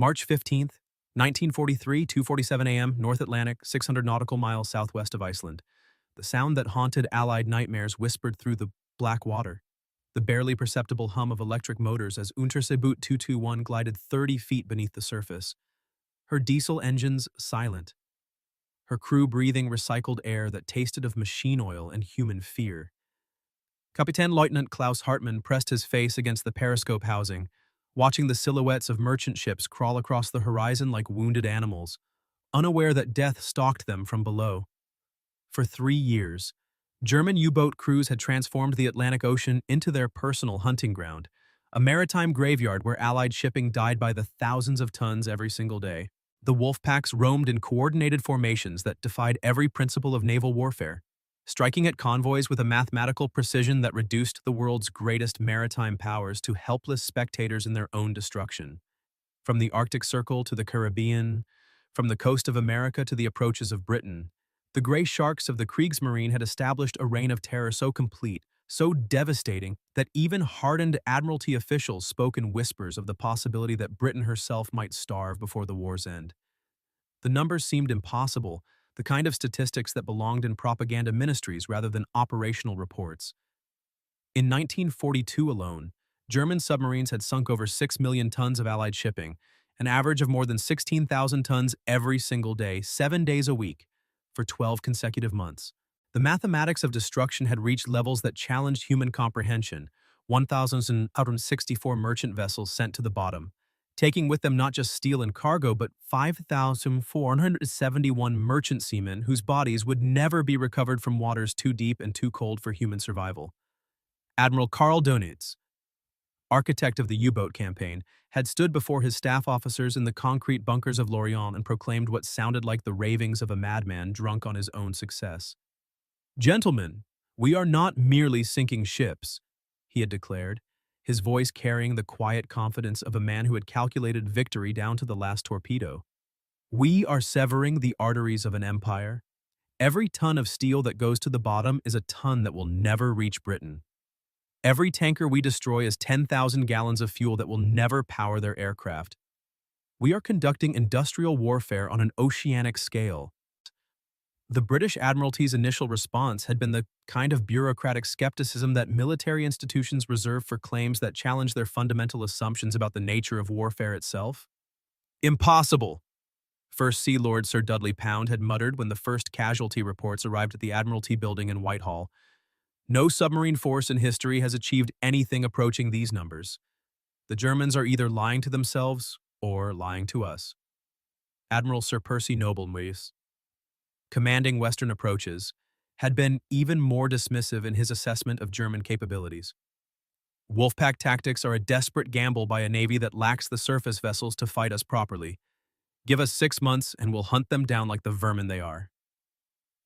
March 15th, 1943, 2:47 a.m., North Atlantic, 600 nautical miles southwest of Iceland. The sound that haunted Allied nightmares whispered through the black water. The barely perceptible hum of electric motors as Unterseeboot 221 glided 30 feet beneath the surface. Her diesel engines silent. Her crew breathing recycled air that tasted of machine oil and human fear. Kapitän Lieutenant Klaus Hartmann pressed his face against the periscope housing, watching the silhouettes of merchant ships crawl across the horizon like wounded animals, unaware that death stalked them from below. For 3 years, German U-boat crews had transformed the Atlantic Ocean into their personal hunting ground, a maritime graveyard where Allied shipping died by the thousands of tons every single day. The wolfpacks roamed in coordinated formations that defied every principle of naval warfare, striking at convoys with a mathematical precision that reduced the world's greatest maritime powers to helpless spectators in their own destruction. From the Arctic Circle to the Caribbean, from the coast of America to the approaches of Britain, the gray sharks of the Kriegsmarine had established a reign of terror so complete, so devastating, that even hardened Admiralty officials spoke in whispers of the possibility that Britain herself might starve before the war's end. The numbers seemed impossible, the kind of statistics that belonged in propaganda ministries rather than operational reports. In 1942 alone, German submarines had sunk over 6 million tons of Allied shipping, an average of more than 16,000 tons every single day, 7 days a week, for 12 consecutive months. The mathematics of destruction had reached levels that challenged human comprehension. 1,064 merchant vessels sent to the bottom, taking with them not just steel and cargo, but 5,471 merchant seamen whose bodies would never be recovered from waters too deep and too cold for human survival. Admiral Karl Dönitz, architect of the U-boat campaign, had stood before his staff officers in the concrete bunkers of Lorient and proclaimed what sounded like the ravings of a madman drunk on his own success. "Gentlemen, we are not merely sinking ships," he had declared, his voice carrying the quiet confidence of a man who had calculated victory down to the last torpedo. "We are severing the arteries of an empire. Every ton of steel that goes to the bottom is a ton that will never reach Britain. Every tanker we destroy is 10,000 gallons of fuel that will never power their aircraft. We are conducting industrial warfare on an oceanic scale." The British Admiralty's initial response had been the kind of bureaucratic skepticism that military institutions reserve for claims that challenge their fundamental assumptions about the nature of warfare itself. "Impossible," First Sea Lord Sir Dudley Pound had muttered when the first casualty reports arrived at the Admiralty building in Whitehall. "No submarine force in history has achieved anything approaching these numbers. The Germans are either lying to themselves or lying to us." Admiral Sir Percy Noblemuys, commanding Western approaches, had been even more dismissive in his assessment of German capabilities. "Wolfpack tactics are a desperate gamble by a navy that lacks the surface vessels to fight us properly. Give us 6 months and we'll hunt them down like the vermin they are."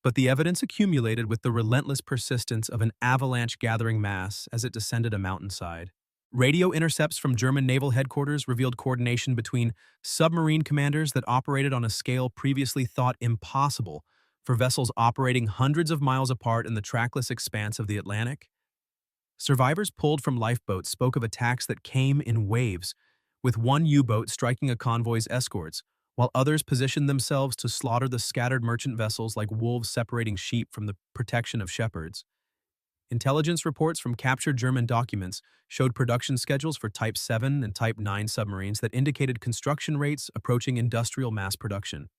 But the evidence accumulated with the relentless persistence of an avalanche-gathering mass as it descended a mountainside. Radio intercepts from German naval headquarters revealed coordination between submarine commanders that operated on a scale previously thought impossible for vessels operating hundreds of miles apart in the trackless expanse of the Atlantic. Survivors pulled from lifeboats spoke of attacks that came in waves, with one U-boat striking a convoy's escorts, while others positioned themselves to slaughter the scattered merchant vessels like wolves separating sheep from the protection of shepherds. Intelligence reports from captured German documents showed production schedules for Type 7 and Type 9 submarines that indicated construction rates approaching industrial mass production.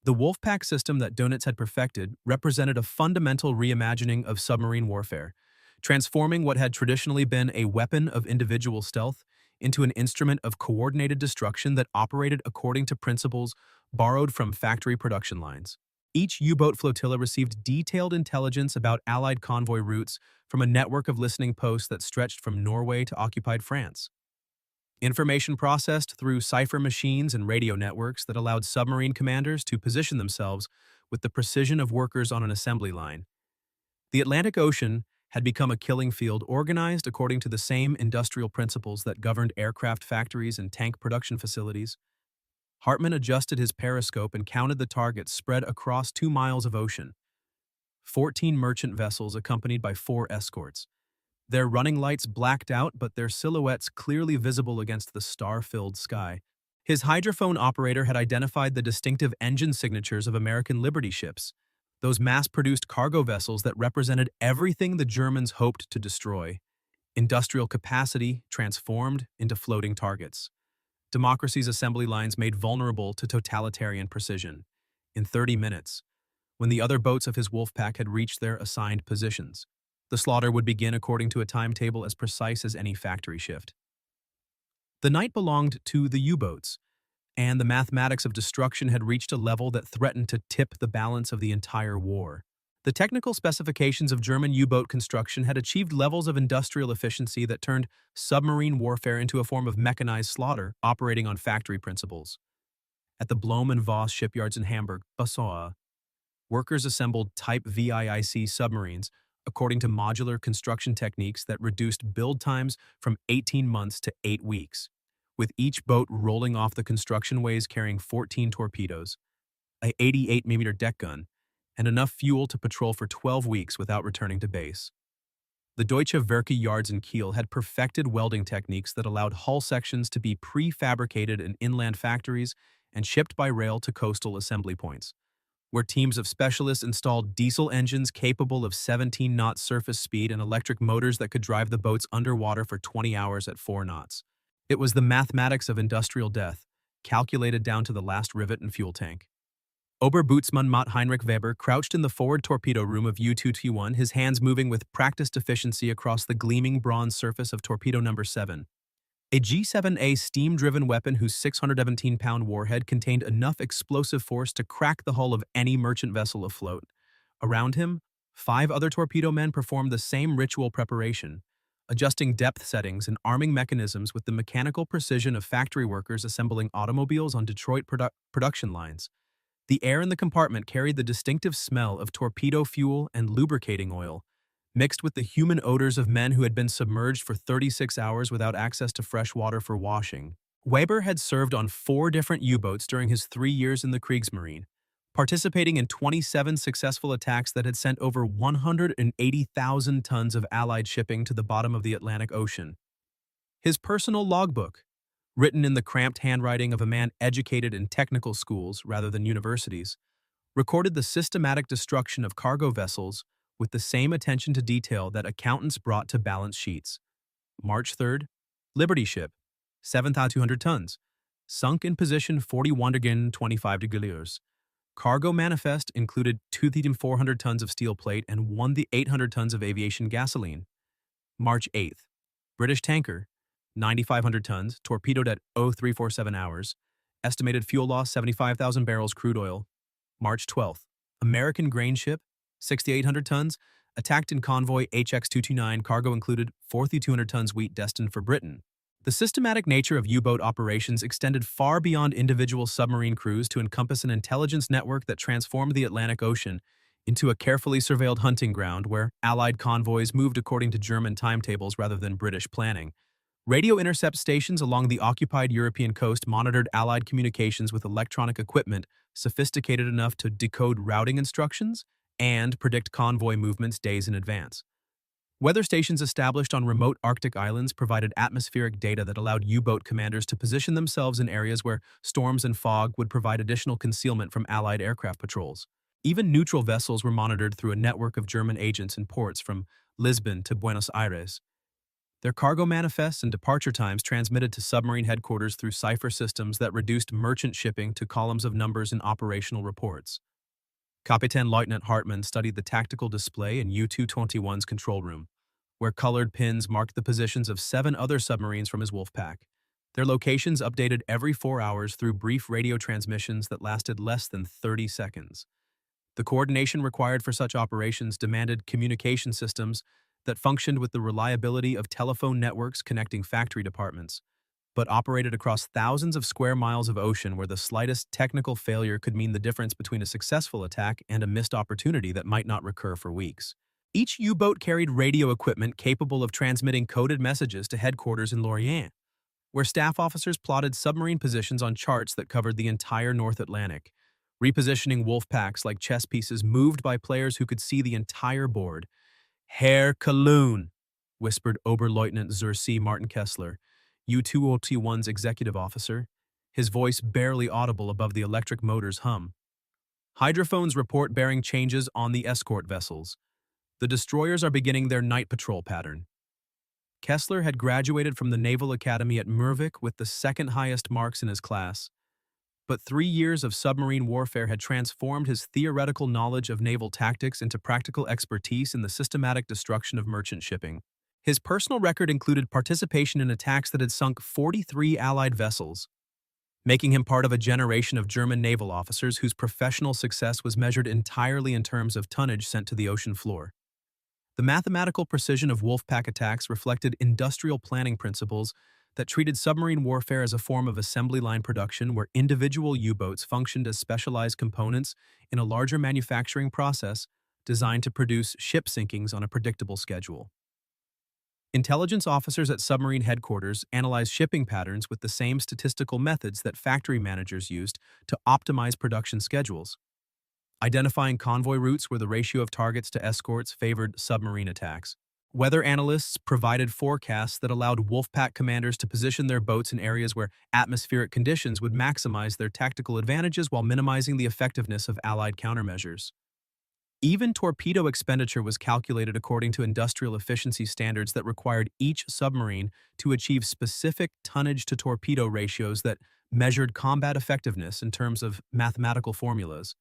The Wolfpack system that Dönitz had perfected represented a fundamental reimagining of submarine warfare, transforming what had traditionally been a weapon of individual stealth into an instrument of coordinated destruction that operated according to principles borrowed from factory production lines. Each U-boat flotilla received detailed intelligence about Allied convoy routes from a network of listening posts that stretched from Norway to occupied France. Information processed through cipher machines and radio networks that allowed submarine commanders to position themselves with the precision of workers on an assembly line. The Atlantic Ocean had become a killing field organized according to the same industrial principles that governed aircraft factories and tank production facilities. Hartmann adjusted his periscope and counted the targets spread across 2 miles of ocean. 14 merchant vessels accompanied by 4 escorts. Their running lights blacked out, but their silhouettes clearly visible against the star-filled sky. His hydrophone operator had identified the distinctive engine signatures of American Liberty ships, those mass-produced cargo vessels that represented everything the Germans hoped to destroy: industrial capacity transformed into floating targets. Democracy's assembly lines made vulnerable to totalitarian precision. In 30 minutes, when the other boats of his wolfpack had reached their assigned positions, the slaughter would begin according to a timetable as precise as any factory shift. The night belonged to the U-boats, and the mathematics of destruction had reached a level that threatened to tip the balance of the entire war. The technical specifications of German U-boat construction had achieved levels of industrial efficiency that turned submarine warfare into a form of mechanized slaughter operating on factory principles. At the Blohm and Voss shipyards in Hamburg, Passau, workers assembled Type WWII submarines according to modular construction techniques that reduced build times from 18 months to 8 weeks, with each boat rolling off the construction ways carrying 14 torpedoes, a 88mm deck gun, and enough fuel to patrol for 12 weeks without returning to base. The Deutsche Werke yards in Kiel had perfected welding techniques that allowed hull sections to be prefabricated in inland factories and shipped by rail to coastal assembly points, where teams of specialists installed diesel engines capable of 17-knot surface speed and electric motors that could drive the boats underwater for 20 hours at 4 knots. It was the mathematics of industrial death, calculated down to the last rivet and fuel tank. Oberbootsmann Matt Heinrich Weber crouched in the forward torpedo room of U-221, his hands moving with practiced efficiency across the gleaming bronze surface of torpedo number 7. A G-7A steam-driven weapon whose 617-pound warhead contained enough explosive force to crack the hull of any merchant vessel afloat. Around him, 5 other torpedo men performed the same ritual preparation, adjusting depth settings and arming mechanisms with the mechanical precision of factory workers assembling automobiles on Detroit production lines. The air in the compartment carried the distinctive smell of torpedo fuel and lubricating oil, mixed with the human odors of men who had been submerged for 36 hours without access to fresh water for washing. Weber had served on 4 different U-boats during his 3 years in the Kriegsmarine, participating in 27 successful attacks that had sent over 180,000 tons of Allied shipping to the bottom of the Atlantic Ocean. His personal logbook, written in the cramped handwriting of a man educated in technical schools rather than universities, recorded the systematic destruction of cargo vessels with the same attention to detail that accountants brought to balance sheets. March 3rd, Liberty ship, 7,200 tons, sunk in position 41°25 degrees. Cargo manifest included 2,400 tons of steel plate and 1,800 tons of aviation gasoline. March 8th, British tanker, 9,500 tons, torpedoed at 0347 hours, estimated fuel loss 75,000 barrels crude oil. March 12th, American grain ship, 6,800 tons, attacked in convoy HX-229, cargo included 4,200 tons wheat destined for Britain. The systematic nature of U-boat operations extended far beyond individual submarine crews to encompass an intelligence network that transformed the Atlantic Ocean into a carefully surveilled hunting ground where Allied convoys moved according to German timetables rather than British planning. Radio intercept stations along the occupied European coast monitored Allied communications with electronic equipment sophisticated enough to decode routing instructions and predict convoy movements days in advance. Weather stations established on remote Arctic islands provided atmospheric data that allowed U-boat commanders to position themselves in areas where storms and fog would provide additional concealment from Allied aircraft patrols. Even neutral vessels were monitored through a network of German agents in ports from Lisbon to Buenos Aires. Their cargo manifests and departure times transmitted to submarine headquarters through cipher systems that reduced merchant shipping to columns of numbers in operational reports. Kapitän Lieutenant Hartmann studied the tactical display in U-221's control room, where colored pins marked the positions of 7 other submarines from his wolfpack. Their locations updated every 4 hours through brief radio transmissions that lasted less than 30 seconds. The coordination required for such operations demanded communication systems that functioned with the reliability of telephone networks connecting factory departments, but operated across thousands of square miles of ocean where the slightest technical failure could mean the difference between a successful attack and a missed opportunity that might not recur for weeks. Each U-boat carried radio equipment capable of transmitting coded messages to headquarters in Lorient, where staff officers plotted submarine positions on charts that covered the entire North Atlantic, repositioning wolfpacks like chess pieces moved by players who could see the entire board. "Herr Cologne," whispered Oberleutnant Zur C. Martin Kessler, U-221's executive officer. his voice barely audible above the electric motor's hum. Hydrophones report bearing changes on the escort vessels. The destroyers are beginning their night patrol pattern. Kessler had graduated from the Naval Academy at Murvik with the second highest marks in his class. But 3 years of submarine warfare had transformed his theoretical knowledge of naval tactics into practical expertise in the systematic destruction of merchant shipping. His personal record included participation in attacks that had sunk 43 Allied vessels, making him part of a generation of German naval officers whose professional success was measured entirely in terms of tonnage sent to the ocean floor. The mathematical precision of wolfpack attacks reflected industrial planning principles that treated submarine warfare as a form of assembly line production where individual U-boats functioned as specialized components in a larger manufacturing process designed to produce ship sinkings on a predictable schedule. Intelligence officers at submarine headquarters analyzed shipping patterns with the same statistical methods that factory managers used to optimize production schedules, identifying convoy routes where the ratio of targets to escorts favored submarine attacks. Weather analysts provided forecasts that allowed wolfpack commanders to position their boats in areas where atmospheric conditions would maximize their tactical advantages while minimizing the effectiveness of Allied countermeasures. Even torpedo expenditure was calculated according to industrial efficiency standards that required each submarine to achieve specific tonnage-to-torpedo ratios that measured combat effectiveness in terms of mathematical formulas.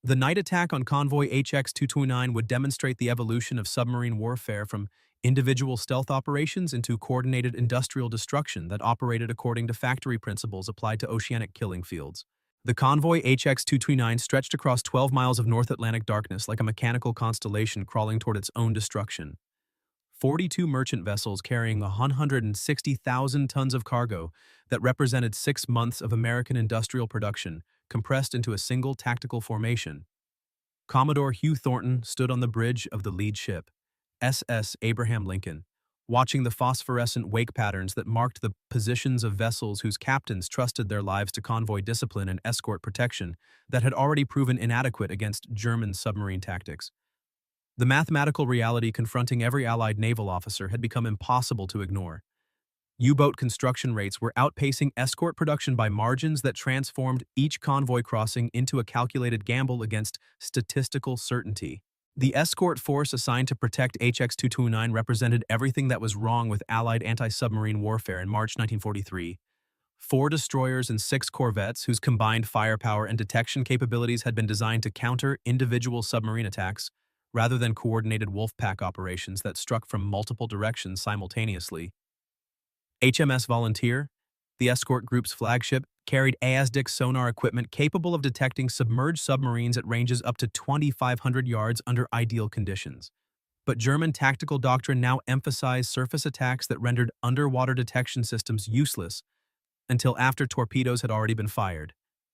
The night attack on convoy HX-229 would demonstrate the evolution of submarine warfare from individual stealth operations into coordinated industrial destruction that operated according to factory principles applied to oceanic killing fields. The convoy HX-229 stretched across 12 miles of North Atlantic darkness like a mechanical constellation crawling toward its own destruction. 42 merchant vessels carrying 160,000 tons of cargo that represented 6 months of American industrial production compressed into a single tactical formation. Commodore Hugh Thornton stood on the bridge of the lead ship, SS Abraham Lincoln, watching the phosphorescent wake patterns that marked the positions of vessels whose captains trusted their lives to convoy discipline and escort protection that had already proven inadequate against German submarine tactics. The mathematical reality confronting every Allied naval officer had become impossible to ignore. U-boat construction rates were outpacing escort production by margins that transformed each convoy crossing into a calculated gamble against statistical certainty. The escort force assigned to protect HX-229 represented everything that was wrong with Allied anti-submarine warfare in March 1943. 4 destroyers and 6 corvettes whose combined firepower and detection capabilities had been designed to counter individual submarine attacks, rather than coordinated wolfpack operations that struck from multiple directions simultaneously. HMS Volunteer, the escort group's flagship, carried ASDIC sonar equipment capable of detecting submerged submarines at ranges up to 2,500 yards under ideal conditions. But German tactical doctrine now emphasized surface attacks that rendered underwater detection systems useless until after torpedoes had already been fired.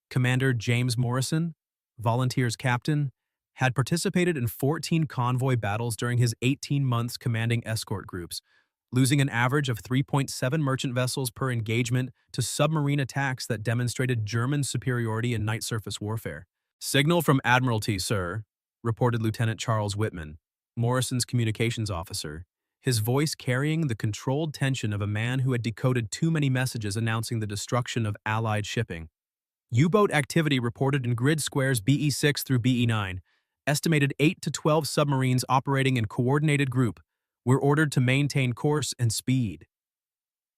Commander James Morrison, Volunteer's captain, had participated in 14 convoy battles during his 18 months commanding escort groups, losing an average of 3.7 merchant vessels per engagement to submarine attacks that demonstrated German superiority in night surface warfare. "Signal from Admiralty, sir," reported Lieutenant Charles Whitman, Morrison's communications officer, his voice carrying the controlled tension of a man who had decoded too many messages announcing the destruction of Allied shipping. U-boat activity reported in grid squares BE6 through BE9. Estimated 8 to 12 submarines operating in coordinated group were ordered to maintain course and speed.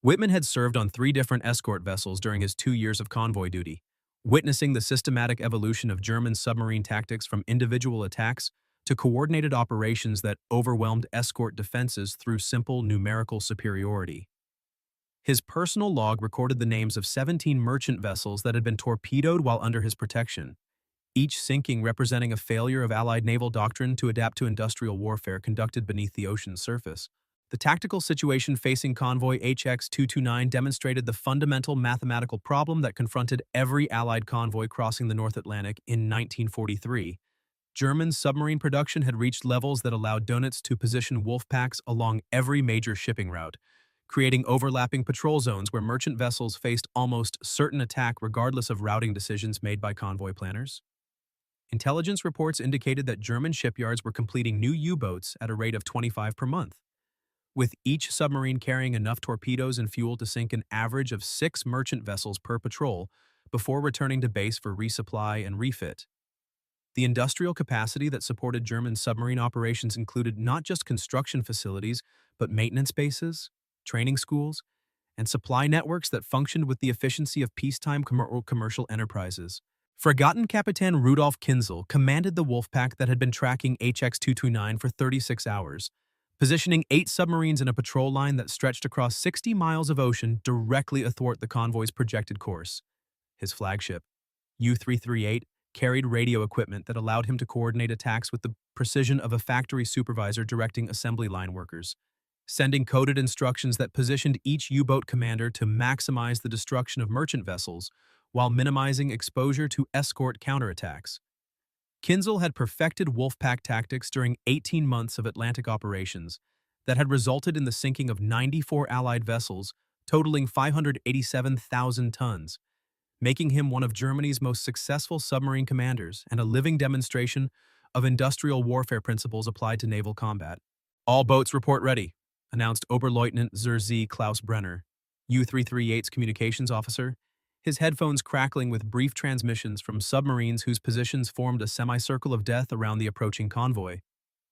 Whitman had served on 3 different escort vessels during his 2 years of convoy duty, witnessing the systematic evolution of German submarine tactics from individual attacks to coordinated operations that overwhelmed escort defenses through simple numerical superiority. His personal log recorded the names of 17 merchant vessels that had been torpedoed while under his protection, each sinking representing a failure of Allied naval doctrine to adapt to industrial warfare conducted beneath the ocean's surface. The tactical situation facing convoy HX-229 demonstrated the fundamental mathematical problem that confronted every Allied convoy crossing the North Atlantic in 1943. German submarine production had reached levels that allowed Donitz to position wolfpacks along every major shipping route, creating overlapping patrol zones where merchant vessels faced almost certain attack regardless of routing decisions made by convoy planners. Intelligence reports indicated that German shipyards were completing new U-boats at a rate of 25 per month, with each submarine carrying enough torpedoes and fuel to sink an average of 6 merchant vessels per patrol before returning to base for resupply and refit. The industrial capacity that supported German submarine operations included not just construction facilities, but maintenance bases, training schools, and supply networks that functioned with the efficiency of peacetime commercial enterprises. Forgotten Captain Rudolf Kinzel commanded the Wolfpack that had been tracking HX-229 for 36 hours, positioning 8 submarines in a patrol line that stretched across 60 miles of ocean directly athwart the convoy's projected course. His flagship, U-338, carried radio equipment that allowed him to coordinate attacks with the precision of a factory supervisor directing assembly line workers, sending coded instructions that positioned each U-boat commander to maximize the destruction of merchant vessels while minimizing exposure to escort counterattacks. Kinzel had perfected Wolfpack tactics during 18 months of Atlantic operations that had resulted in the sinking of 94 Allied vessels, totaling 587,000 tons, making him one of Germany's most successful submarine commanders and a living demonstration of industrial warfare principles applied to naval combat. "All boats report ready," announced Oberleutnant zur See Klaus Brenner, U-338's communications officer, his headphones crackling with brief transmissions from submarines whose positions formed a semicircle of death around the approaching convoy.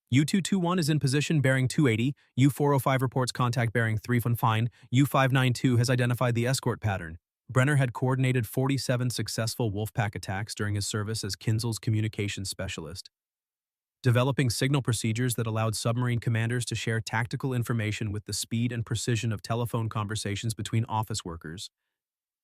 U-221 is in position bearing 280, U-405 reports contact bearing 315, U-592 has identified the escort pattern. Brenner had coordinated 47 successful Wolfpack attacks during his service as Kinzel's communications specialist, developing signal procedures that allowed submarine commanders to share tactical information with the speed and precision of telephone conversations between office workers.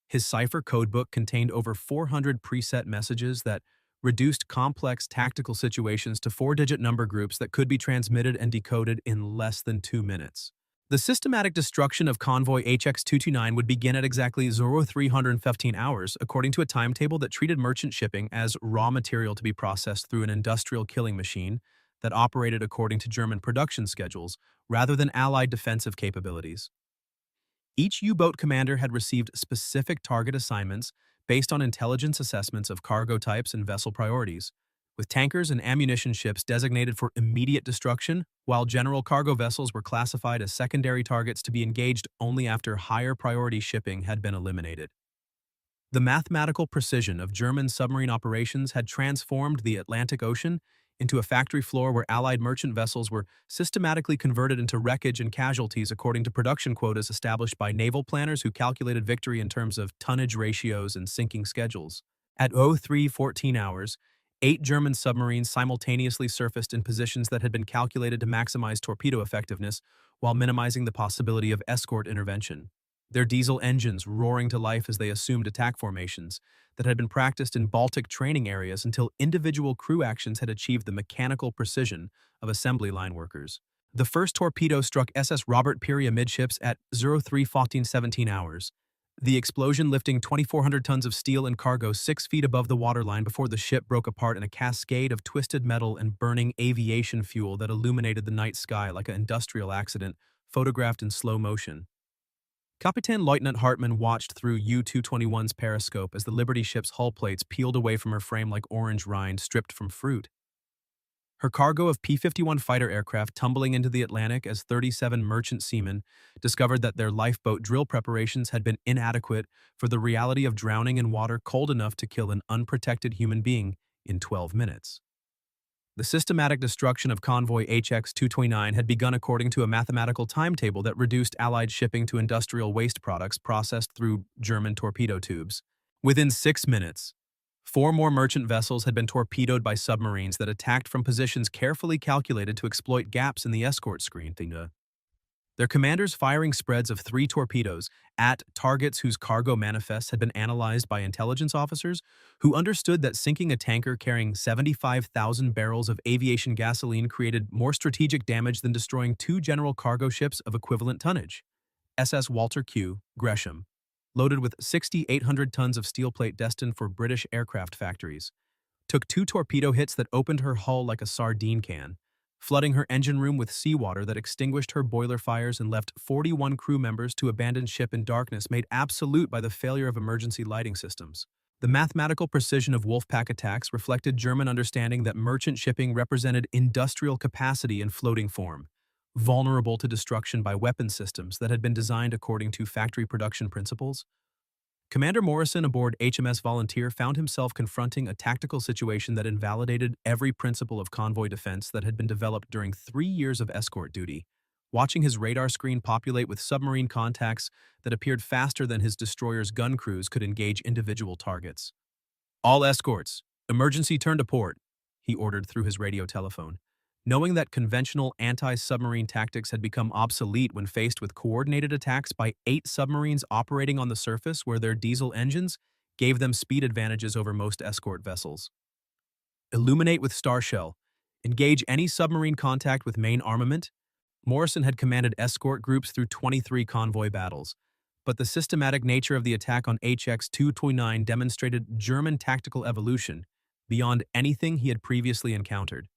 His cipher codebook contained over 400 preset messages that reduced complex tactical situations to 4-digit number groups that could be transmitted and decoded in less than 2 minutes. The systematic destruction of convoy HX-229 would begin at exactly 0315 hours, according to a timetable that treated merchant shipping as raw material to be processed through an industrial killing machine that operated according to German production schedules rather than Allied defensive capabilities. Each U-boat commander had received specific target assignments based on intelligence assessments of cargo types and vessel priorities, with tankers and ammunition ships designated for immediate destruction, while general cargo vessels were classified as secondary targets to be engaged only after higher priority shipping had been eliminated. The mathematical precision of German submarine operations had transformed the Atlantic Ocean into a factory floor where Allied merchant vessels were systematically converted into wreckage and casualties according to production quotas established by naval planners who calculated victory in terms of tonnage ratios and sinking schedules. At 0314 hours, 8 German submarines simultaneously surfaced in positions that had been calculated to maximize torpedo effectiveness while minimizing the possibility of escort intervention, their diesel engines roaring to life as they assumed attack formations that had been practiced in Baltic training areas until individual crew actions had achieved the mechanical precision of assembly line workers. The first torpedo struck SS Robert Peary amidships at 03:17 hours, the explosion lifting 2,400 tons of steel and cargo 6 feet above the waterline before the ship broke apart in a cascade of twisted metal and burning aviation fuel that illuminated the night sky like an industrial accident photographed in slow motion. Captain Lieutenant Hartmann watched through U-221's periscope as the Liberty ship's hull plates peeled away from her frame like orange rind stripped from fruit. Her cargo of P-51 fighter aircraft tumbling into the Atlantic as 37 merchant seamen discovered that their lifeboat drill preparations had been inadequate for the reality of drowning in water cold enough to kill an unprotected human being in 12 minutes. The systematic destruction of convoy HX-229 had begun according to a mathematical timetable that reduced Allied shipping to industrial waste products processed through German torpedo tubes. Within 6 minutes, 4 more merchant vessels had been torpedoed by submarines that attacked from positions carefully calculated to exploit gaps in the escort screen. Their commanders firing spreads of 3 torpedoes at targets whose cargo manifests had been analyzed by intelligence officers who understood that sinking a tanker carrying 75,000 barrels of aviation gasoline created more strategic damage than destroying 2 general cargo ships of equivalent tonnage. SS Walter Q. Gresham, loaded with 6,800 tons of steel plate destined for British aircraft factories, took 2 torpedo hits that opened her hull like a sardine can, flooding her engine room with seawater that extinguished her boiler fires and left 41 crew members to abandon ship in darkness made absolute by the failure of emergency lighting systems. The mathematical precision of Wolfpack attacks reflected German understanding that merchant shipping represented industrial capacity in floating form, vulnerable to destruction by weapon systems that had been designed according to factory production principles. Commander Morrison aboard HMS Volunteer found himself confronting a tactical situation that invalidated every principle of convoy defense that had been developed during 3 years of escort duty. Watching his radar screen populate with submarine contacts that appeared faster than his destroyer's gun crews could engage individual targets. "All escorts, emergency turn to port," he ordered through his radio telephone. Knowing that conventional anti-submarine tactics had become obsolete when faced with coordinated attacks by 8 submarines operating on the surface where their diesel engines gave them speed advantages over most escort vessels. Illuminate with Starshell. Engage any submarine contact with main armament. Morrison had commanded escort groups through 23 convoy battles, but the systematic nature of the attack on HX-229 demonstrated German tactical evolution beyond anything he had previously encountered.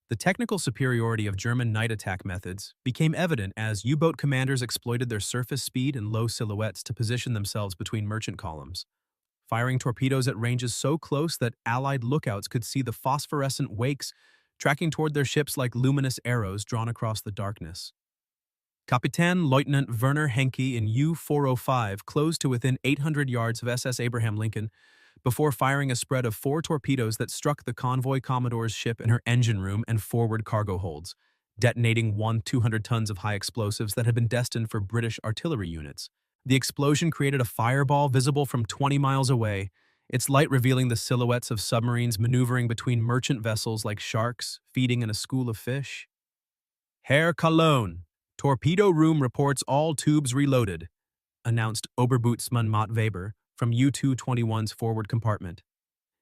The technical superiority of German night attack methods became evident as U-boat commanders exploited their surface speed and low silhouettes to position themselves between merchant columns, firing torpedoes at ranges so close that Allied lookouts could see the phosphorescent wakes tracking toward their ships like luminous arrows drawn across the darkness. Kapitän Lieutenant Werner Henke in U-405 closed to within 800 yards of SS Abraham Lincoln before firing a spread of 4 torpedoes that struck the convoy Commodore's ship in her engine room and forward cargo holds, detonating 200 tons of high explosives that had been destined for British artillery units. The explosion created a fireball visible from 20 miles away, its light revealing the silhouettes of submarines maneuvering between merchant vessels like sharks feeding in a school of fish. "Herr Cologne, torpedo room reports all tubes reloaded," announced Oberbootsmann Matt Weber from U-221's forward compartment.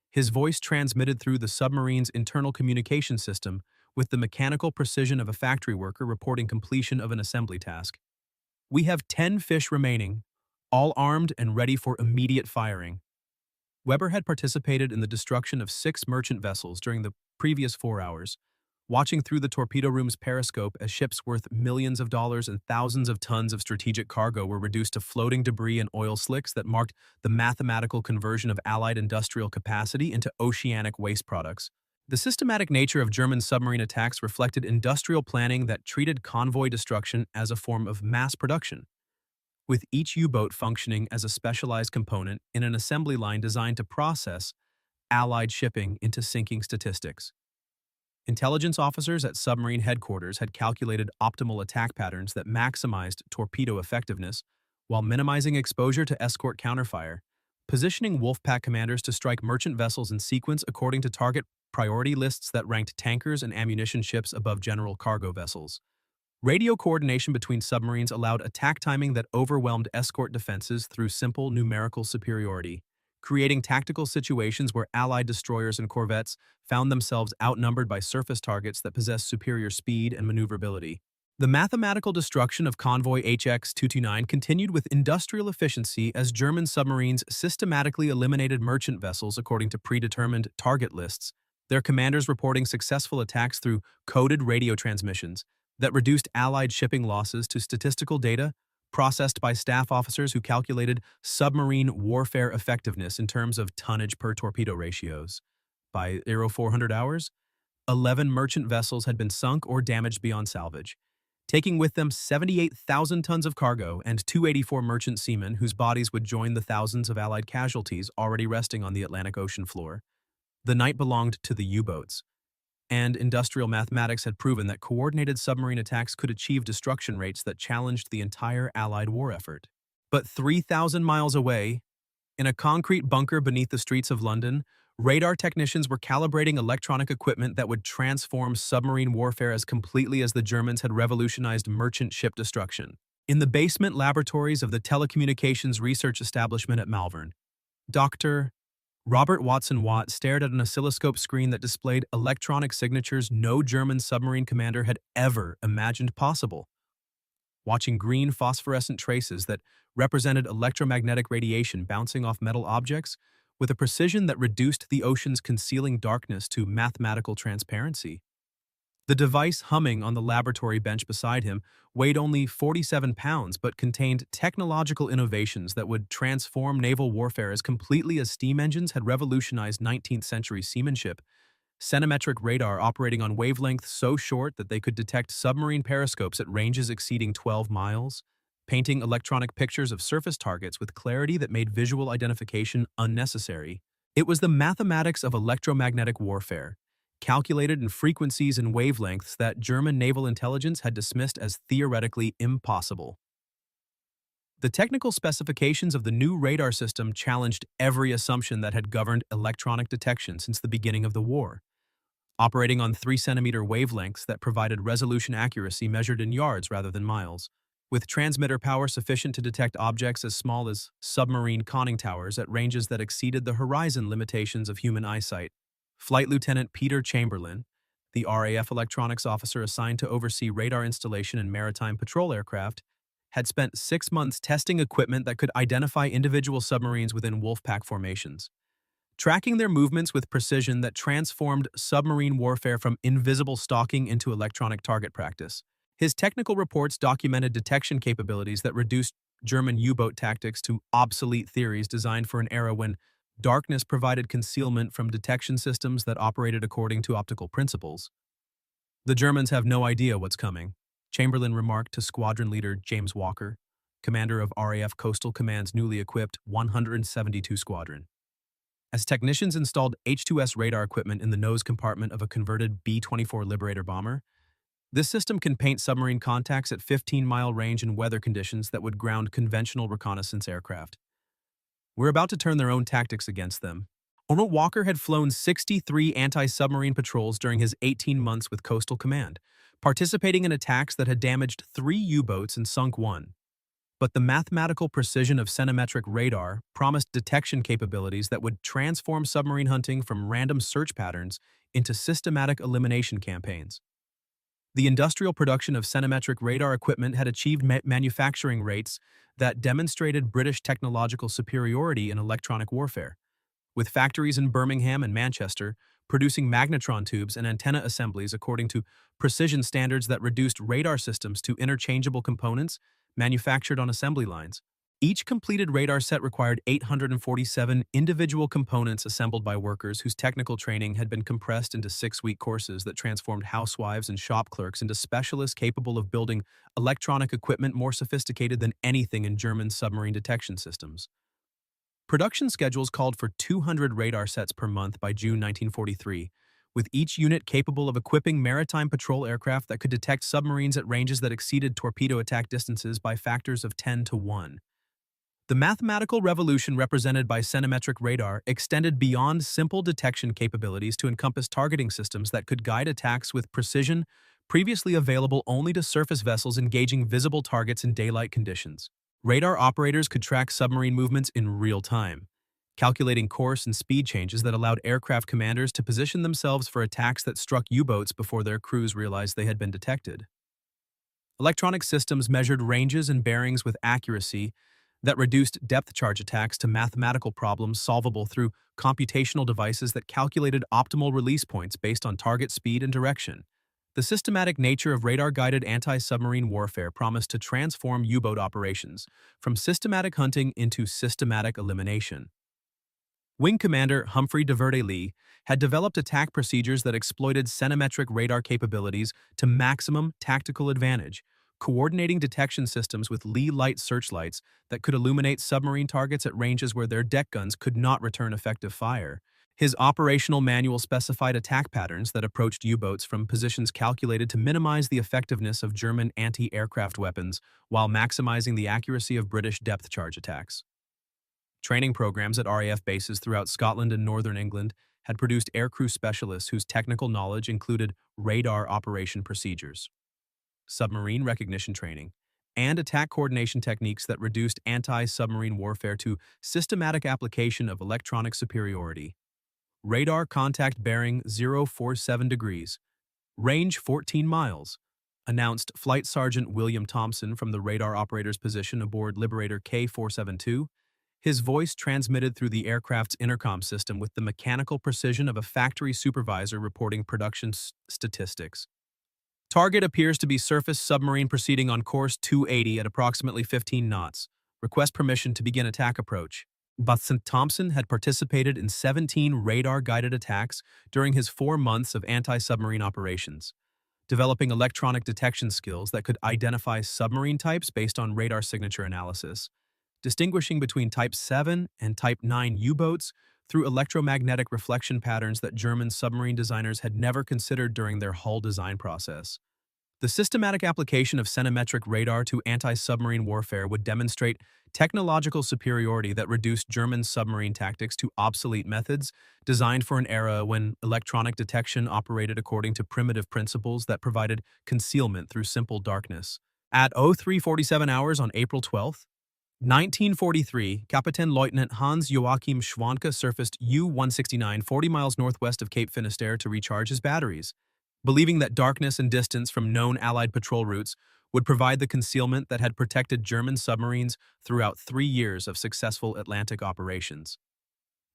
His voice transmitted through the submarine's internal communication system with the mechanical precision of a factory worker reporting completion of an assembly task. "We have 10 fish remaining, all armed and ready for immediate firing." Weber had participated in the destruction of 6 merchant vessels during the previous 4 hours, watching through the torpedo room's periscope as ships worth millions of dollars and thousands of tons of strategic cargo were reduced to floating debris and oil slicks that marked the mathematical conversion of Allied industrial capacity into oceanic waste products. The systematic nature of German submarine attacks reflected industrial planning that treated convoy destruction as a form of mass production, with each U-boat functioning as a specialized component in an assembly line designed to process Allied shipping into sinking statistics. Intelligence officers at submarine headquarters had calculated optimal attack patterns that maximized torpedo effectiveness while minimizing exposure to escort counterfire, positioning wolfpack commanders to strike merchant vessels in sequence according to target priority lists that ranked tankers and ammunition ships above general cargo vessels. Radio coordination between submarines allowed attack timing that overwhelmed escort defenses through simple numerical superiority, creating tactical situations where Allied destroyers and corvettes found themselves outnumbered by surface targets that possessed superior speed and maneuverability. The mathematical destruction of convoy HX-229 continued with industrial efficiency as German submarines systematically eliminated merchant vessels according to predetermined target lists, their commanders reporting successful attacks through coded radio transmissions that reduced Allied shipping losses to statistical data processed by staff officers who calculated submarine warfare effectiveness in terms of tonnage per torpedo ratios. By 0400 hours, 11 merchant vessels had been sunk or damaged beyond salvage, taking with them 78,000 tons of cargo and 284 merchant seamen whose bodies would join the thousands of Allied casualties already resting on the Atlantic Ocean floor. The night belonged to the U-boats, and industrial mathematics had proven that coordinated submarine attacks could achieve destruction rates that challenged the entire Allied war effort. But 3,000 miles away, in a concrete bunker beneath the streets of London, radar technicians were calibrating electronic equipment that would transform submarine warfare as completely as the Germans had revolutionized merchant ship destruction. In the basement laboratories of the telecommunications research establishment at Malvern, Dr. Robert Watson Watt stared at an oscilloscope screen that displayed electronic signatures no German submarine commander had ever imagined possible. Watching green phosphorescent traces that represented electromagnetic radiation bouncing off metal objects with a precision that reduced the ocean's concealing darkness to mathematical transparency. The device humming on the laboratory bench beside him weighed only 47 pounds but contained technological innovations that would transform naval warfare as completely as steam engines had revolutionized 19th century seamanship. Centimetric radar operating on wavelengths so short that they could detect submarine periscopes at ranges exceeding 12 miles, painting electronic pictures of surface targets with clarity that made visual identification unnecessary. It was the mathematics of electromagnetic warfare, calculated in frequencies and wavelengths that German naval intelligence had dismissed as theoretically impossible. The technical specifications of the new radar system challenged every assumption that had governed electronic detection since the beginning of the war. Operating on 3-centimeter wavelengths that provided resolution accuracy measured in yards rather than miles, with transmitter power sufficient to detect objects as small as submarine conning towers at ranges that exceeded the horizon limitations of human eyesight. Flight Lieutenant Peter Chamberlain, the RAF electronics officer assigned to oversee radar installation in maritime patrol aircraft, had spent 6 months testing equipment that could identify individual submarines within wolfpack formations, tracking their movements with precision that transformed submarine warfare from invisible stalking into electronic target practice. His technical reports documented detection capabilities that reduced German U-boat tactics to obsolete theories designed for an era when darkness provided concealment from detection systems that operated according to optical principles. "The Germans have no idea what's coming," Chamberlain remarked to squadron leader James Walker, commander of RAF Coastal Command's newly equipped 172 Squadron. As technicians installed H-2S radar equipment in the nose compartment of a converted B-24 Liberator bomber, this system can paint submarine contacts at 15-mile range in weather conditions that would ground conventional reconnaissance aircraft. "We're about to turn their own tactics against them." Colonel Walker had flown 63 anti-submarine patrols during his 18 months with Coastal Command, participating in attacks that had damaged 3 U-boats and sunk 1. But the mathematical precision of centimetric radar promised detection capabilities that would transform submarine hunting from random search patterns into systematic elimination campaigns. The industrial production of centimetric radar equipment had achieved manufacturing rates that demonstrated British technological superiority in electronic warfare, with factories in Birmingham and Manchester producing magnetron tubes and antenna assemblies according to precision standards that reduced radar systems to interchangeable components manufactured on assembly lines. Each completed radar set required 847 individual components assembled by workers whose technical training had been compressed into 6-week courses that transformed housewives and shop clerks into specialists capable of building electronic equipment more sophisticated than anything in German submarine detection systems. Production schedules called for 200 radar sets per month by June 1943, with each unit capable of equipping maritime patrol aircraft that could detect submarines at ranges that exceeded torpedo attack distances by factors of 10 to 1. The mathematical revolution represented by centimetric radar extended beyond simple detection capabilities to encompass targeting systems that could guide attacks with precision previously available only to surface vessels engaging visible targets in daylight conditions. Radar operators could track submarine movements in real time, calculating course and speed changes that allowed aircraft commanders to position themselves for attacks that struck U-boats before their crews realized they had been detected. Electronic systems measured ranges and bearings with accuracy that reduced depth charge attacks to mathematical problems solvable through computational devices that calculated optimal release points based on target speed and direction. The systematic nature of radar-guided anti-submarine warfare promised to transform U-boat operations from systematic hunting into systematic elimination. Wing Commander Humphrey de Verde-Lee had developed attack procedures that exploited centimetric radar capabilities to maximum tactical advantage, coordinating detection systems with Lee light searchlights that could illuminate submarine targets at ranges where their deck guns could not return effective fire. His operational manual specified attack patterns that approached U-boats from positions calculated to minimize the effectiveness of German anti-aircraft weapons while maximizing the accuracy of British depth charge attacks. Training programs at RAF bases throughout Scotland and northern England had produced aircrew specialists whose technical knowledge included radar operation procedures, submarine recognition training, and attack coordination techniques that reduced anti-submarine warfare to systematic application of electronic superiority. Radar contact bearing 047 degrees, range 14 miles, announced Flight Sergeant William Thompson from the radar operator's position aboard Liberator K-472, his voice transmitted through the aircraft's intercom system with the mechanical precision of a factory supervisor reporting production statistics. "Target appears to be surface submarine proceeding on course 280 at approximately 15 knots. Request permission to begin attack approach." But St. Thompson had participated in 17 radar-guided attacks during his 4 months of anti-submarine operations, developing electronic detection skills that could identify submarine types based on radar signature analysis, distinguishing between Type 7 and Type 9 U-boats through electromagnetic reflection patterns that German submarine designers had never considered during their hull design process. The systematic application of centimetric radar to anti-submarine warfare would demonstrate technological superiority that reduced German submarine tactics to obsolete methods designed for an era when electronic detection operated according to primitive principles that provided concealment through simple darkness. At 03:47 hours on April 12, 1943, Captain Lieutenant Hans Joachim Schwanke surfaced U-169 40 miles northwest of Cape Finisterre to recharge his batteries, believing that darkness and distance from known Allied patrol routes would provide the concealment that had protected German submarines throughout 3 years of successful Atlantic operations.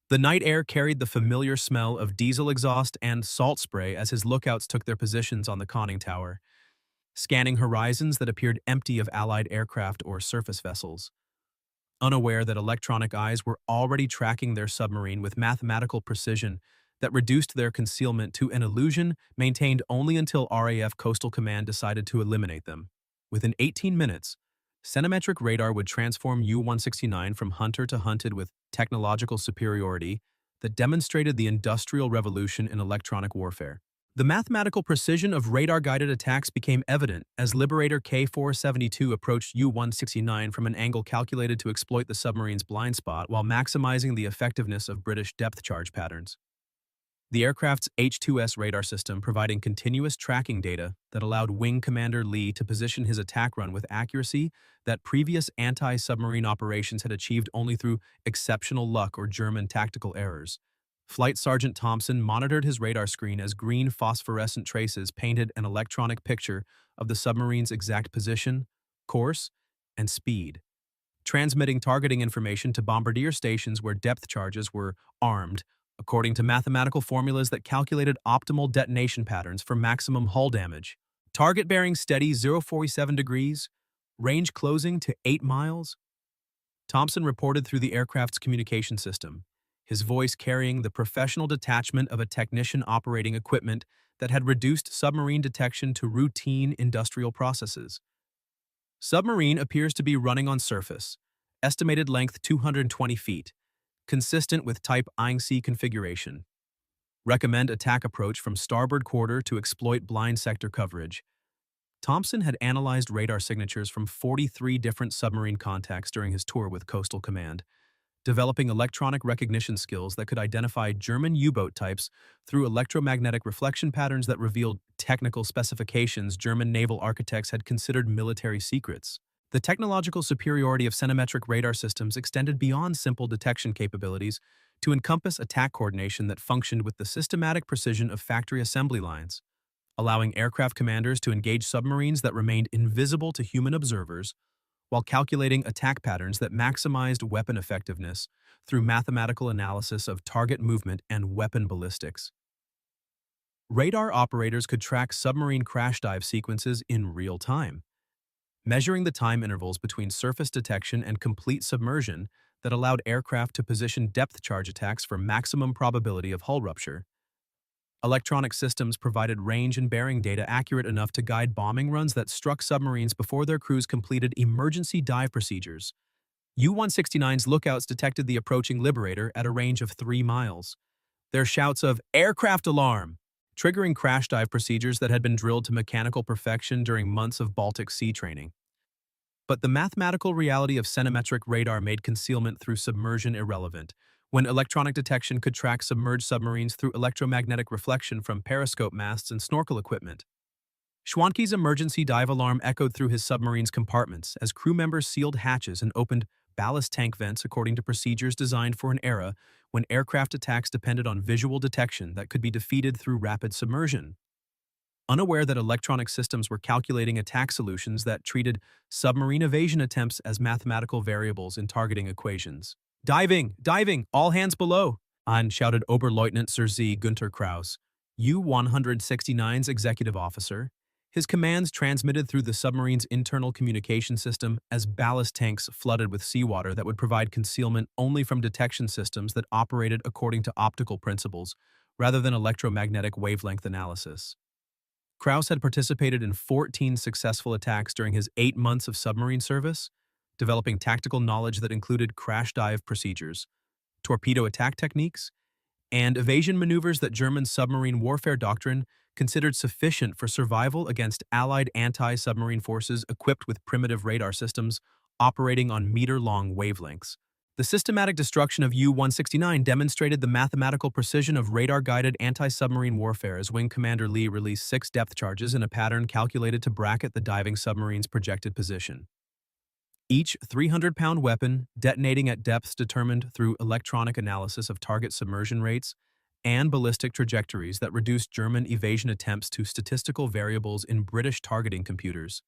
The night air carried the familiar smell of diesel exhaust and salt spray as his lookouts took their positions on the conning tower, scanning horizons that appeared empty of Allied aircraft or surface vessels. Unaware that electronic eyes were already tracking their submarine with mathematical precision that reduced their concealment to an illusion maintained only until RAF Coastal Command decided to eliminate them. Within 18 minutes, centimetric radar would transform U-169 from hunter to hunted with technological superiority that demonstrated the Industrial Revolution in electronic warfare. The mathematical precision of radar-guided attacks became evident as Liberator K-472 approached U-169 from an angle calculated to exploit the submarine's blind spot while maximizing the effectiveness of British depth charge patterns. The aircraft's H-2S radar system providing continuous tracking data that allowed Wing Commander Lee to position his attack run with accuracy that previous anti-submarine operations had achieved only through exceptional luck or German tactical errors. Flight Sergeant Thompson monitored his radar screen as green phosphorescent traces painted an electronic picture of the submarine's exact position, course, and speed, transmitting targeting information to bombardier stations where depth charges were armed, according to mathematical formulas that calculated optimal detonation patterns for maximum hull damage. Target bearing steady 047 degrees, range closing to 8 miles. Thompson reported through the aircraft's communication system, his voice carrying the professional detachment of a technician operating equipment that had reduced submarine detection to routine industrial processes. Submarine appears to be running on surface, estimated length 220 feet, consistent with Type IC configuration. Recommend attack approach from starboard quarter to exploit blind sector coverage. Thompson had analyzed radar signatures from 43 different submarine contacts during his tour with Coastal Command, developing electronic recognition skills that could identify German U-boat types through electromagnetic reflection patterns that revealed technical specifications German naval architects had considered military secrets. The technological superiority of centimetric radar systems extended beyond simple detection capabilities to encompass attack coordination that functioned with the systematic precision of factory assembly lines, allowing aircraft commanders to engage submarines that remained invisible to human observers while calculating attack patterns that maximized weapon effectiveness through mathematical analysis of target movement and weapon ballistics. Radar operators could track submarine crash dive sequences in real time, measuring the time intervals between surface detection and complete submersion that allowed aircraft to position depth charge attacks for maximum probability of hull rupture. Electronic systems provided range and bearing data accurate enough to guide bombing runs that struck submarines before their crews completed emergency dive procedures. U-169's lookouts detected the approaching Liberator at a range of 3 miles. Their shouts of "aircraft alarm!" triggering crash dive procedures that had been drilled to mechanical perfection during months of Baltic Sea training. But the mathematical reality of centimetric radar made concealment through submersion irrelevant, when electronic detection could track submerged submarines through electromagnetic reflection from periscope masts and snorkel equipment. Schwanke's emergency dive alarm echoed through his submarine's compartments as crew members sealed hatches and opened ballast tank vents according to procedures designed for an era when aircraft attacks depended on visual detection that could be defeated through rapid submersion. Unaware that electronic systems were calculating attack solutions that treated submarine evasion attempts as mathematical variables in targeting equations. "Diving! Diving! All hands below!" shouted Oberleutnant Sir Z. Günther Kraus, U-169's executive officer, His commands transmitted through the submarine's internal communication system as ballast tanks flooded with seawater that would provide concealment only from detection systems that operated according to optical principles, rather than electromagnetic wavelength analysis. Krauss had participated in 14 successful attacks during his 8 months of submarine service, developing tactical knowledge that included crash dive procedures, torpedo attack techniques, and evasion maneuvers that German submarine warfare doctrine considered sufficient for survival against Allied anti-submarine forces equipped with primitive radar systems operating on meter-long wavelengths. The systematic destruction of U-169 demonstrated the mathematical precision of radar-guided anti-submarine warfare as Wing Commander Lee released 6 depth charges in a pattern calculated to bracket the diving submarine's projected position. Each 300-pound weapon detonating at depths determined through electronic analysis of target submersion rates and ballistic trajectories that reduced German evasion attempts to statistical variables in British targeting computers.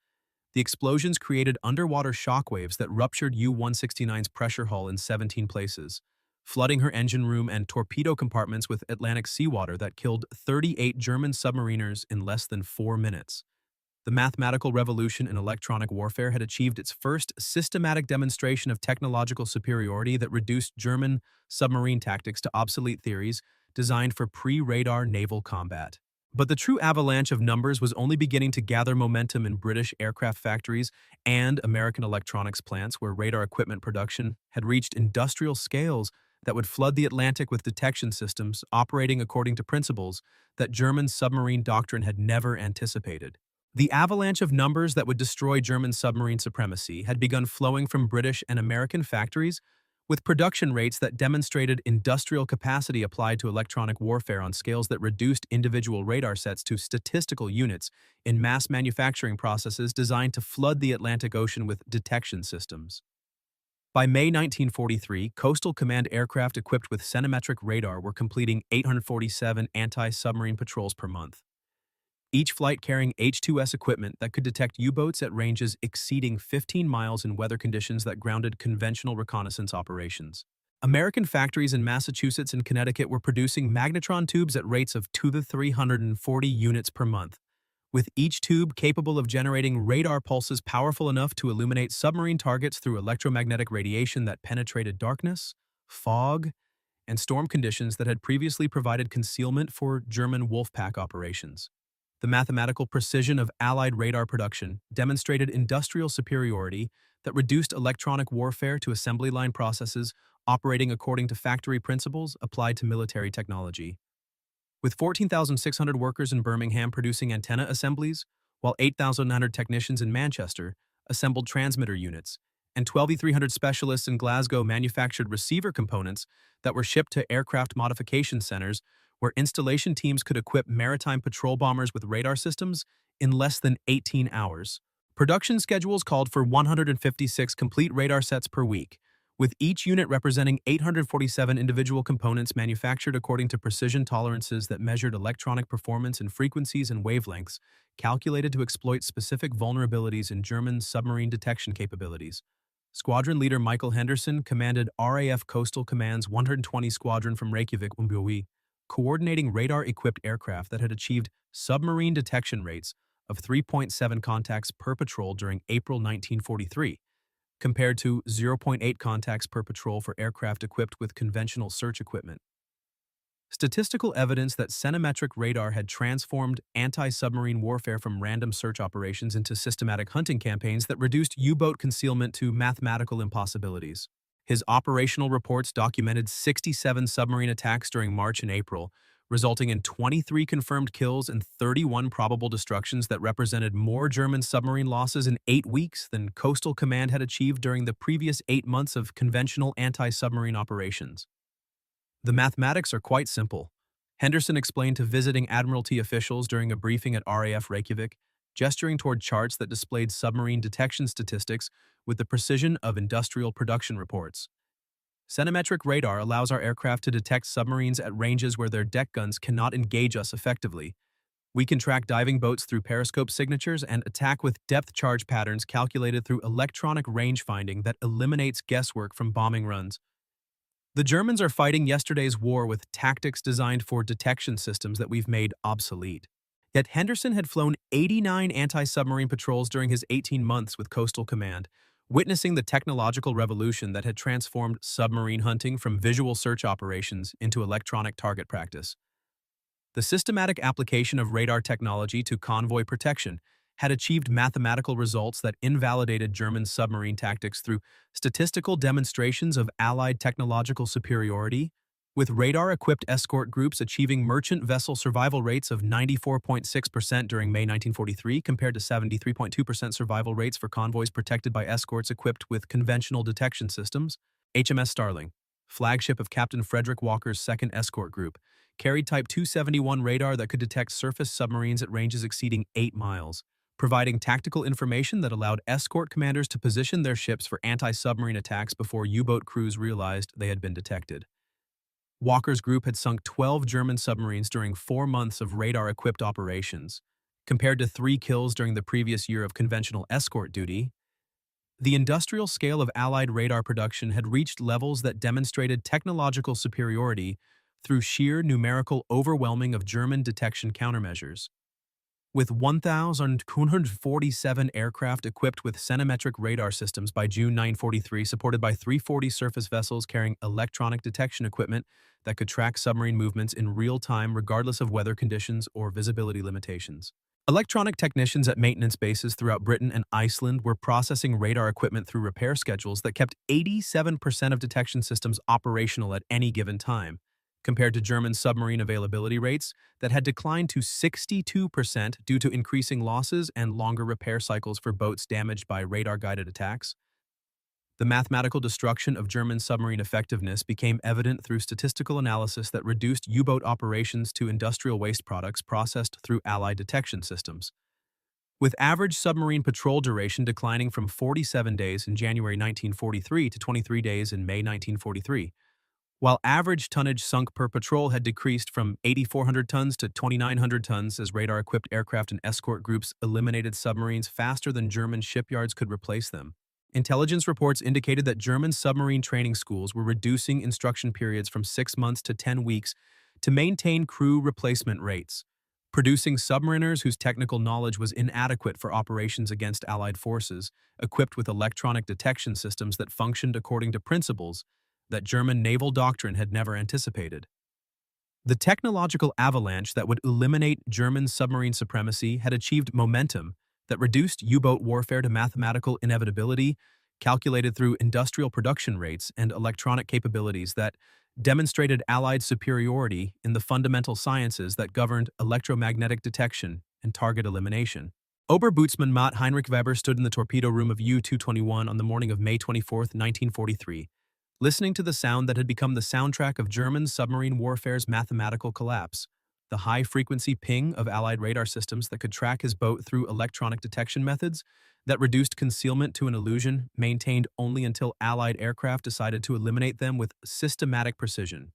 The explosions created underwater shockwaves that ruptured U-169's pressure hull in 17 places, flooding her engine room and torpedo compartments with Atlantic seawater that killed 38 German submariners in less than 4 minutes. The mathematical revolution in electronic warfare had achieved its first systematic demonstration of technological superiority that reduced German submarine tactics to obsolete theories designed for pre-radar naval combat. But the true avalanche of numbers was only beginning to gather momentum in British aircraft factories and American electronics plants where radar equipment production had reached industrial scales that would flood the Atlantic with detection systems operating according to principles that German submarine doctrine had never anticipated. The avalanche of numbers that would destroy German submarine supremacy had begun flowing from British and American factories, with production rates that demonstrated industrial capacity applied to electronic warfare on scales that reduced individual radar sets to statistical units in mass manufacturing processes designed to flood the Atlantic Ocean with detection systems. By May 1943, Coastal Command aircraft equipped with Centimetric radar were completing 847 anti-submarine patrols per month, each flight carrying H-2S equipment that could detect U-boats at ranges exceeding 15 miles in weather conditions that grounded conventional reconnaissance operations. American factories in Massachusetts and Connecticut were producing magnetron tubes at rates of 2 to 340 units per month, with each tube capable of generating radar pulses powerful enough to illuminate submarine targets through electromagnetic radiation that penetrated darkness, fog, and storm conditions that had previously provided concealment for German wolfpack operations. The mathematical precision of Allied radar production demonstrated industrial superiority that reduced electronic warfare to assembly line processes operating according to factory principles applied to military technology. With 14,600 workers in Birmingham producing antenna assemblies, while 8,900 technicians in Manchester assembled transmitter units, and 12,300 specialists in Glasgow manufactured receiver components that were shipped to aircraft modification centers where installation teams could equip maritime patrol bombers with radar systems in less than 18 hours. Production schedules called for 156 complete radar sets per week, with each unit representing 847 individual components manufactured according to precision tolerances that measured electronic performance in frequencies and wavelengths, calculated to exploit specific vulnerabilities in German submarine detection capabilities. Squadron leader Michael Henderson commanded RAF Coastal Command's 120 Squadron from Reykjavik, WWII, coordinating radar-equipped aircraft that had achieved submarine detection rates of 3.7 contacts per patrol during April 1943, compared to 0.8 contacts per patrol for aircraft equipped with conventional search equipment. Statistical evidence that Centimetric radar had transformed anti-submarine warfare from random search operations into systematic hunting campaigns that reduced U-boat concealment to mathematical impossibilities. His operational reports documented 67 submarine attacks during March and April, resulting in 23 confirmed kills and 31 probable destructions that represented more German submarine losses in 8 weeks than Coastal Command had achieved during the previous 8 months of conventional anti-submarine operations. The mathematics are quite simple. Henderson explained to visiting Admiralty officials during a briefing at RAF Reykjavik, gesturing toward charts that displayed submarine detection statistics with the precision of industrial production reports. Centimetric radar allows our aircraft to detect submarines at ranges where their deck guns cannot engage us effectively. We can track diving boats through periscope signatures and attack with depth charge patterns calculated through electronic range finding that eliminates guesswork from bombing runs. The Germans are fighting yesterday's war with tactics designed for detection systems that we've made obsolete. Yet Henderson had flown 89 anti-submarine patrols during his 18 months with Coastal Command, witnessing the technological revolution that had transformed submarine hunting from visual search operations into electronic target practice. The systematic application of radar technology to convoy protection had achieved mathematical results that invalidated German submarine tactics through statistical demonstrations of Allied technological superiority, with radar-equipped escort groups achieving merchant vessel survival rates of 94.6% during May 1943 compared to 73.2% survival rates for convoys protected by escorts equipped with conventional detection systems. HMS Starling, flagship of Captain Frederick Walker's 2nd Escort Group, carried Type 271 radar that could detect surface submarines at ranges exceeding 8 miles, providing tactical information that allowed escort commanders to position their ships for anti-submarine attacks before U-boat crews realized they had been detected. Walker's group had sunk 12 German submarines during 4 months of radar-equipped operations. Compared to 3 kills during the previous year of conventional escort duty, the industrial scale of Allied radar production had reached levels that demonstrated technological superiority through sheer numerical overwhelming of German detection countermeasures. With 1,247 aircraft equipped with Centimetric radar systems by June 1943, supported by 340 surface vessels carrying electronic detection equipment that could track submarine movements in real time regardless of weather conditions or visibility limitations. Electronic technicians at maintenance bases throughout Britain and Iceland were processing radar equipment through repair schedules that kept 87% of detection systems operational at any given time, compared to German submarine availability rates that had declined to 62% due to increasing losses and longer repair cycles for boats damaged by radar-guided attacks. The mathematical destruction of German submarine effectiveness became evident through statistical analysis that reduced U-boat operations to industrial waste products processed through Allied detection systems. With average submarine patrol duration declining from 47 days in January 1943 to 23 days in May 1943, while average tonnage sunk per patrol had decreased from 8,400 tons to 2,900 tons as radar-equipped aircraft and escort groups eliminated submarines faster than German shipyards could replace them. Intelligence reports indicated that German submarine training schools were reducing instruction periods from 6 months to 10 weeks to maintain crew replacement rates, producing submariners whose technical knowledge was inadequate for operations against Allied forces, equipped with electronic detection systems that functioned according to principles that German naval doctrine had never anticipated. The technological avalanche that would eliminate German submarine supremacy had achieved momentum that reduced U-boat warfare to mathematical inevitability, calculated through industrial production rates and electronic capabilities that demonstrated Allied superiority in the fundamental sciences that governed electromagnetic detection and target elimination. Oberbootsman Matt Heinrich Weber stood in the torpedo room of U-221 on the morning of May 24, 1943, listening to the sound that had become the soundtrack of German submarine warfare's mathematical collapse, the high-frequency ping of Allied radar systems that could track his boat through electronic detection methods that reduced concealment to an illusion, maintained only until Allied aircraft decided to eliminate them with systematic precision.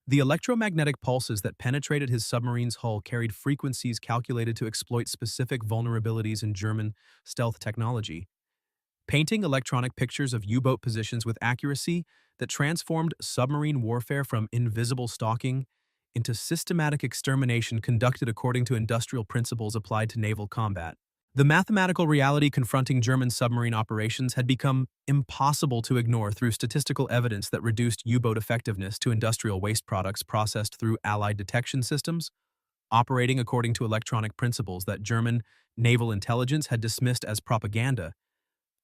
The electromagnetic pulses that penetrated his submarine's hull carried frequencies calculated to exploit specific vulnerabilities in German stealth technology, painting electronic pictures of U-boat positions with accuracy that transformed submarine warfare from invisible stalking into systematic extermination conducted according to industrial principles applied to naval combat. The mathematical reality confronting German submarine operations had become impossible to ignore through statistical evidence that reduced U-boat effectiveness to industrial waste products processed through Allied detection systems, operating according to electronic principles that German naval intelligence had dismissed as propaganda,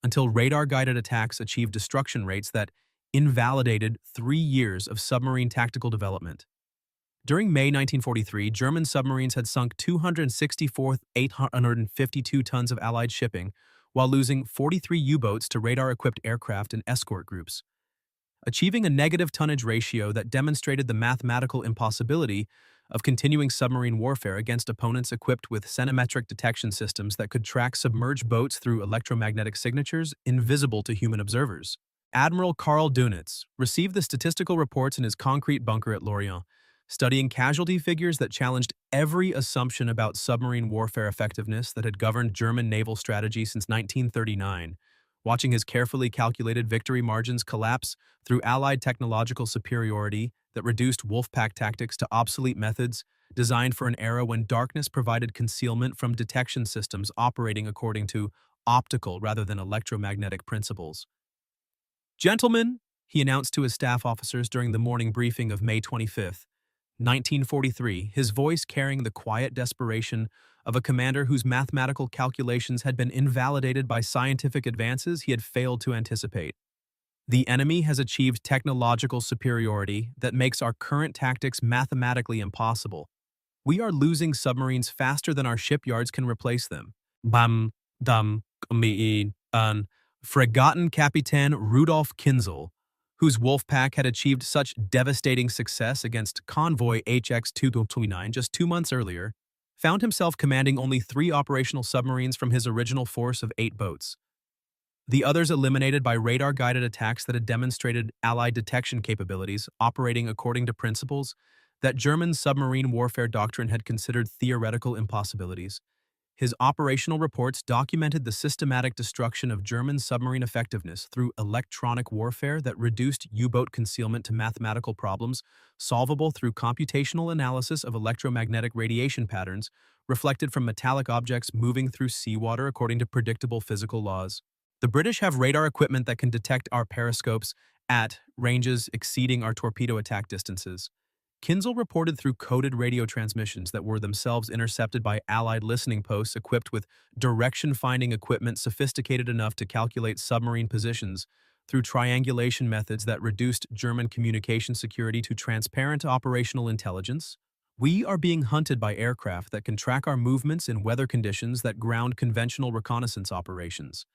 until radar-guided attacks achieved destruction rates that invalidated 3 years of submarine tactical development. During May 1943, German submarines had sunk 264,852 tons of Allied shipping, while losing 43 U-boats to radar-equipped aircraft and escort groups, achieving a negative tonnage ratio that demonstrated the mathematical impossibility of continuing submarine warfare against opponents equipped with centimetric detection systems that could track submerged boats through electromagnetic signatures invisible to human observers. Admiral Karl Dönitz received the statistical reports in his concrete bunker at Lorient, studying casualty figures that challenged every assumption about submarine warfare effectiveness that had governed German naval strategy since 1939, watching his carefully calculated victory margins collapse through Allied technological superiority that reduced wolfpack tactics to obsolete methods designed for an era when darkness provided concealment from detection systems operating according to optical rather than electromagnetic principles. "Gentlemen," he announced to his staff officers during the morning briefing of May 25, 1943, his voice carrying the quiet desperation of a commander whose mathematical calculations had been invalidated by scientific advances he had failed to anticipate. "The enemy has achieved technological superiority that makes our current tactics mathematically impossible. We are losing submarines faster than our shipyards can replace them." Bam, dam, miin, an. Fregattenkapitan Rudolf Kinzel, whose Wolfpack had achieved such devastating success against convoy HX-229 just 2 months earlier, found himself commanding only 3 operational submarines from his original force of 8 boats. The others eliminated by radar-guided attacks that had demonstrated Allied detection capabilities operating according to principles that German submarine warfare doctrine had considered theoretical impossibilities. His operational reports documented the systematic destruction of German submarine effectiveness through electronic warfare that reduced U-boat concealment to mathematical problems solvable through computational analysis of electromagnetic radiation patterns reflected from metallic objects moving through seawater according to predictable physical laws. "The British have radar equipment that can detect our periscopes at ranges exceeding our torpedo attack distances." Kinzel reported through coded radio transmissions that were themselves intercepted by Allied listening posts equipped with direction-finding equipment sophisticated enough to calculate submarine positions through triangulation methods that reduced German communication security to transparent operational intelligence. "We are being hunted by aircraft that can track our movements in weather conditions that ground conventional reconnaissance operations.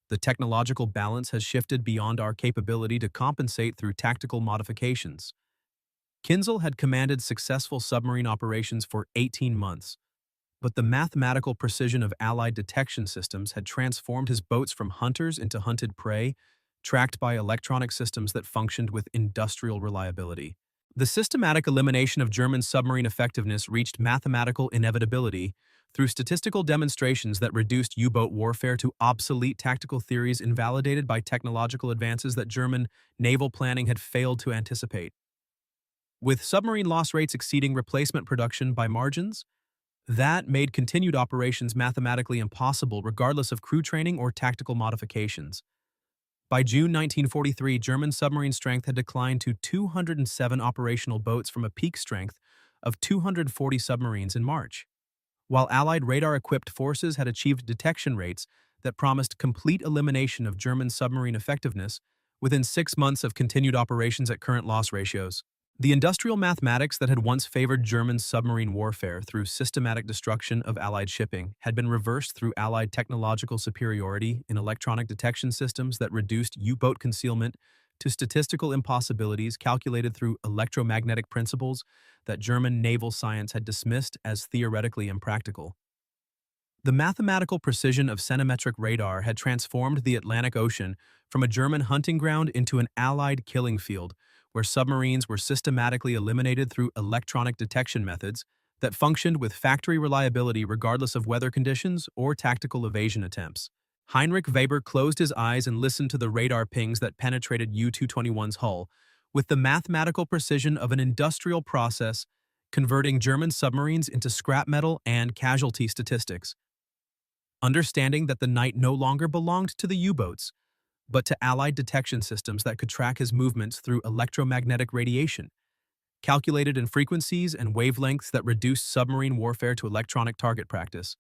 The technological balance has shifted beyond our capability to compensate through tactical modifications." Kinzel had commanded successful submarine operations for 18 months, but the mathematical precision of Allied detection systems had transformed his boats from hunters into hunted prey, tracked by electronic systems that functioned with industrial reliability. The systematic elimination of German submarine effectiveness reached mathematical inevitability through statistical demonstrations that reduced U-boat warfare to obsolete tactical theories invalidated by technological advances that German naval planning had failed to anticipate. With submarine loss rates exceeding replacement production by margins, that made continued operations mathematically impossible regardless of crew training or tactical modifications. By June 1943, German submarine strength had declined to 207 operational boats from a peak strength of 240 submarines in March, while Allied radar-equipped forces had achieved detection rates that promised complete elimination of German submarine effectiveness within 6 months of continued operations at current loss ratios. The industrial mathematics that had once favored German submarine warfare through systematic destruction of Allied shipping had been reversed through Allied technological superiority in electronic detection systems that reduced U-boat concealment to statistical impossibilities calculated through electromagnetic principles that German naval science had dismissed as theoretically impractical. The mathematical precision of centimetric radar had transformed the Atlantic Ocean from a German hunting ground into an Allied killing field, where submarines were systematically eliminated through electronic detection methods that functioned with factory reliability regardless of weather conditions or tactical evasion attempts. Heinrich Weber closed his eyes and listened to the radar pings that penetrated U-221's hull, with the mathematical precision of an industrial process converting German submarines into scrap metal and casualty statistics. Understanding that the night no longer belonged to the U-boats, but to Allied detection systems that could track his movements through electromagnetic radiation, calculated in frequencies and wavelengths that reduced submarine warfare to electronic target practice.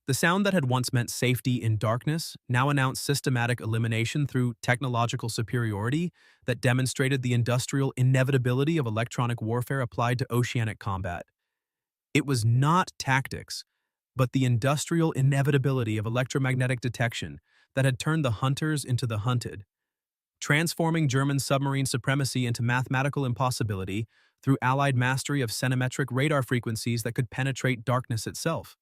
The sound that had once meant safety in darkness now announced systematic elimination through technological superiority that demonstrated the industrial inevitability of electronic warfare applied to oceanic combat. It was not tactics, but the industrial inevitability of electromagnetic detection that had turned the hunters into the hunted, transforming German submarine supremacy into mathematical impossibility through Allied mastery of centimetric radar frequencies that could penetrate darkness itself.